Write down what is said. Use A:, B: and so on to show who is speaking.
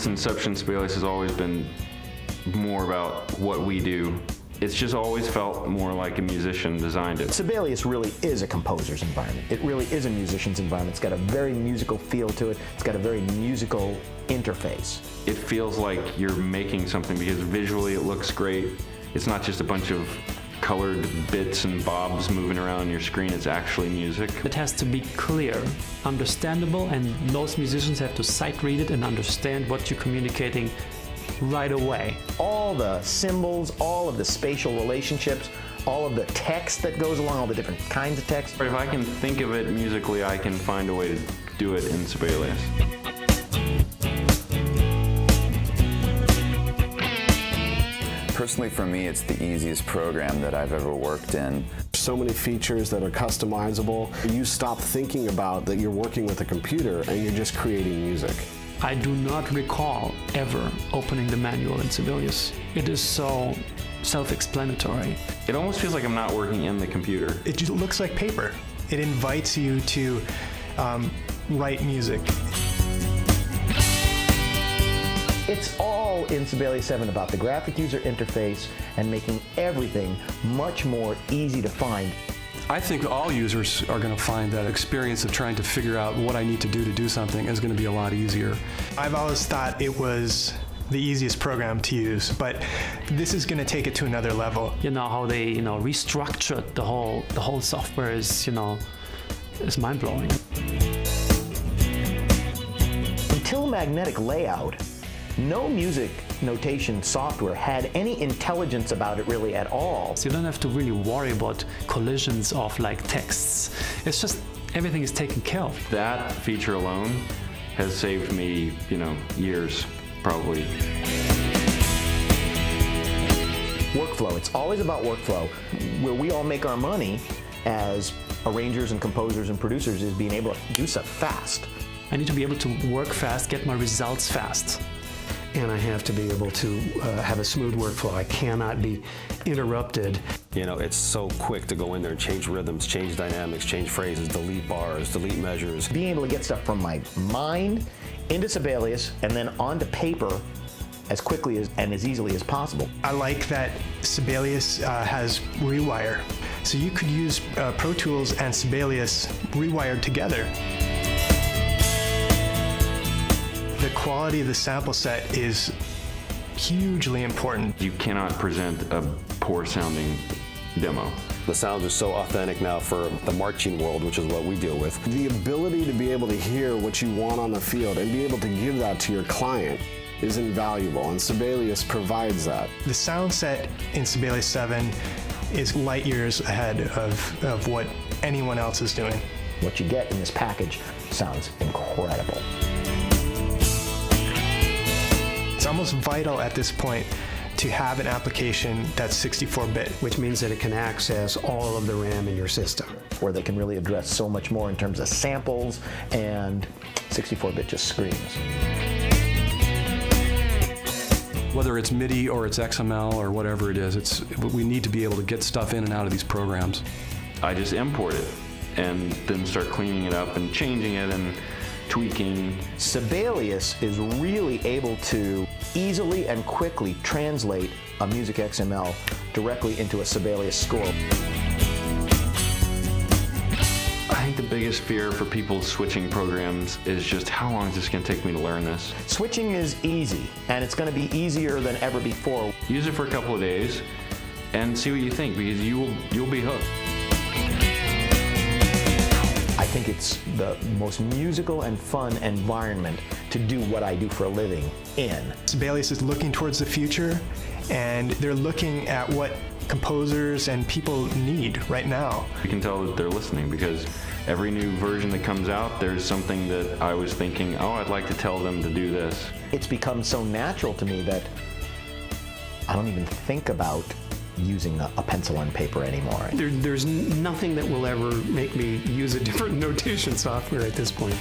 A: its inception, Sibelius has always been more about what we do. It's just always felt more like a musician designed it.
B: Sibelius really is a composer's environment. It really is a musician's environment. It's got a very musical feel to it. It's got a very musical interface.
A: It feels like you're making something because visually it looks great. It's not just a bunch of colored bits and bobs moving around your screen. It's actually music.
C: It has to be clear, understandable, and most musicians have to sight read it and understand what you're communicating right away.
B: All the symbols, all of the spatial relationships, all of the text that goes along, all the different kinds of text.
A: If I can think of it musically, I can find a way to do it in Sibelius.
D: Personally, for me, it's the easiest program that I've ever worked in.
E: So many features that are customizable. You stop thinking about that you're working with a computer and you're just creating music.
C: I do not recall ever opening the manual in Sibelius. It is so self-explanatory.
A: It almost feels like I'm not working in the computer.
F: It just looks like paper. It invites you to write music.
B: It's all in Sibelius 7 about the graphic user interface and making everything much more easy to find.
G: I think all users are going to find that experience of trying to figure out what I need to do something is going to be a lot easier.
F: I've always thought it was the easiest program to use, but this is going to take it to another level.
C: You know how they, restructured the whole software is, is mind-blowing.
B: Until magnetic layout, no music notation software had any intelligence about it really at all.
C: So you don't have to really worry about collisions of texts. It's just everything is taken care of.
A: That feature alone has saved me, years, probably.
B: Workflow, it's always about workflow. Where we all make our money as arrangers and composers and producers is being able to do stuff fast.
C: I need to be able to work fast, get my results fast.
H: And I have to be able to have a smooth workflow. I cannot be interrupted.
I: It's so quick to go in there and change rhythms, change dynamics, change phrases, delete bars, delete measures.
B: Being able to get stuff from my mind into Sibelius and then onto paper as quickly and as easily as possible.
F: I like that Sibelius has Rewire. So you could use Pro Tools and Sibelius rewired together. The quality of the sample set is hugely important.
A: You cannot present a poor sounding demo.
I: The sounds are so authentic now for the marching world, which is what we deal with.
E: The ability to be able to hear what you want on the field and be able to give that to your client is invaluable, and Sibelius provides that.
F: The sound set in Sibelius 7 is light years ahead of what anyone else is doing.
B: What you get in this package sounds incredible.
F: It's almost vital at this point to have an application that's 64-bit.
H: Which means that it can access all of the RAM in your system.
B: Where they can really address so much more in terms of samples, and 64-bit just screams.
G: Whether it's MIDI or it's XML or whatever it is, we need to be able to get stuff in and out of these programs.
A: I just import it and then start cleaning it up and changing it and tweaking.
B: Sibelius is really able to easily and quickly translate a music XML directly into a Sibelius score.
A: I think the biggest fear for people switching programs is just how long is this going to take me to learn this?
B: Switching is easy, and it's going to be easier than ever before.
A: Use it for a couple of days and see what you think, because you'll be hooked.
B: I think it's the most musical and fun environment to do what I do for a living in.
F: Sibelius is looking towards the future, and they're looking at what composers and people need right now.
A: You can tell that they're listening, because every new version that comes out, there's something that I was thinking, oh, I'd like to tell them to do this.
B: It's become so natural to me that I don't even think about using a pencil and paper anymore.
H: There's nothing that will ever make me use a different notation software at this point.